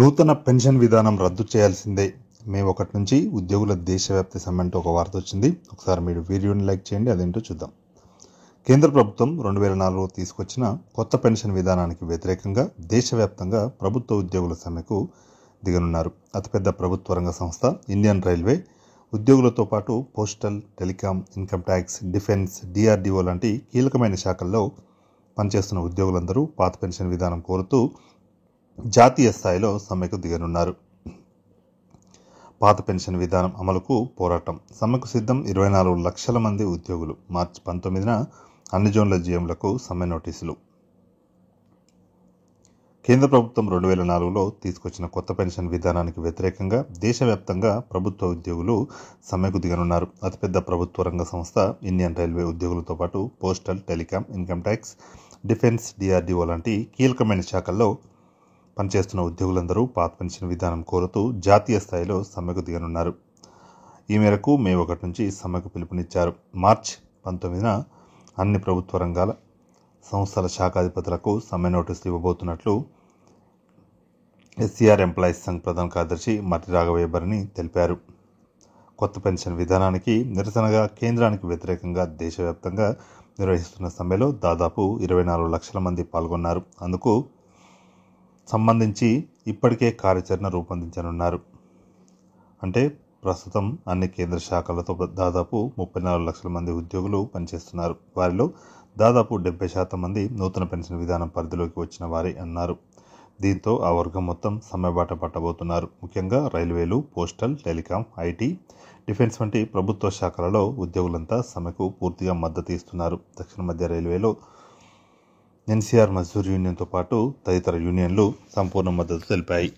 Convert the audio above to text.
నూతన పెన్షన్ విధానం రద్దు చేయాల్సిందే. మే 1 నుంచి ఉద్యోగుల దేశవ్యాప్త సమ్మె అంటూ ఒక వార్త వచ్చింది. ఒకసారి మీరు వీడియోని లైక్ చేయండి, అదేంటో చూద్దాం. కేంద్ర ప్రభుత్వం 2004లో తీసుకొచ్చిన కొత్త పెన్షన్ విధానానికి వ్యతిరేకంగా దేశవ్యాప్తంగా ప్రభుత్వ ఉద్యోగుల సమ్మెకు దిగనున్నారు. అతిపెద్ద ప్రభుత్వ రంగ సంస్థ ఇండియన్ రైల్వే ఉద్యోగులతో పాటు postal, telecom, income tax, defence, DRDO లాంటి కీలకమైన శాఖల్లో పనిచేస్తున్న ఉద్యోగులందరూ పాత పెన్షన్ విధానం కోరుతూ జాతీయ స్థాయిలో సమ్మెకు దిగనున్నారు. పాత పెన్షన్ విధానం అమలుకు పోరాటం. సమ్మెకు సిద్ధం 24 లక్షల మంది ఉద్యోగులు. మార్చి 19న అన్ని జోన్ల జీఎంలకు సమ్మె నోటీసులు. కేంద్ర ప్రభుత్వం 2004లో తీసుకొచ్చిన కొత్త పెన్షన్ విధానానికి వ్యతిరేకంగా దేశవ్యాప్తంగా ప్రభుత్వ ఉద్యోగులు సమ్మెకు దిగనున్నారు. అతిపెద్ద ప్రభుత్వ రంగ సంస్థ ఇండియన్ రైల్వే ఉద్యోగులతో పాటు postal, telecom, income tax, defence, DRDO లాంటి కీలకమైన శాఖల్లో పనిచేస్తున్న ఉద్యోగులందరూ పాత పెన్షన్ విధానం కోరుతూ జాతీయ స్థాయిలో సమ్మెకు దిగనున్నారు. ఈ మేరకు మే 1 నుంచి సమ్మెకు పిలుపునిచ్చారు. మార్చి 19న అన్ని ప్రభుత్వ రంగాల సంస్థల శాఖాధిపతులకు సమ్మె నోటీసులు ఇవ్వబోతున్నట్లు ఎస్సీఆర్ ఎంప్లాయీస్ సంఘ్ ప్రధాన కార్యదర్శి మర్రి రాఘవయ్య తెలిపారు. కొత్త పెన్షన్ విధానానికి నిరసనగా కేంద్రానికి వ్యతిరేకంగా దేశవ్యాప్తంగా నిర్వహిస్తున్న సమ్మెలో దాదాపు 24 లక్షల మంది పాల్గొన్నారు. అందుకు సంబంధించి ఇప్పటికే కార్యాచరణ రూపొందించనున్నారు. అంటే ప్రస్తుతం అన్ని కేంద్ర శాఖలతో దాదాపు 34 లక్షల మంది ఉద్యోగులు పనిచేస్తున్నారు. వారిలో దాదాపు 70% మంది నూతన పెన్షన్ విధానం పరిధిలోకి వచ్చిన వారే అన్నారు. దీంతో ఆ వర్గం మొత్తం సమ్మె బాట పట్టబోతున్నారు. ముఖ్యంగా రైల్వేలు, పోస్టల్, టెలికాం, ఐటీ, డిఫెన్స్ వంటి ప్రభుత్వ శాఖలలో ఉద్యోగులంతా సమ్మెకు పూర్తిగా మద్దతు ఇస్తున్నారు. దక్షిణ మధ్య రైల్వేలో ఎన్సీఆర్ మజ్దూర్ యూనియన్తో పాటు తదితర యూనియన్లు సంపూర్ణ మద్దతు తెలిపాయి.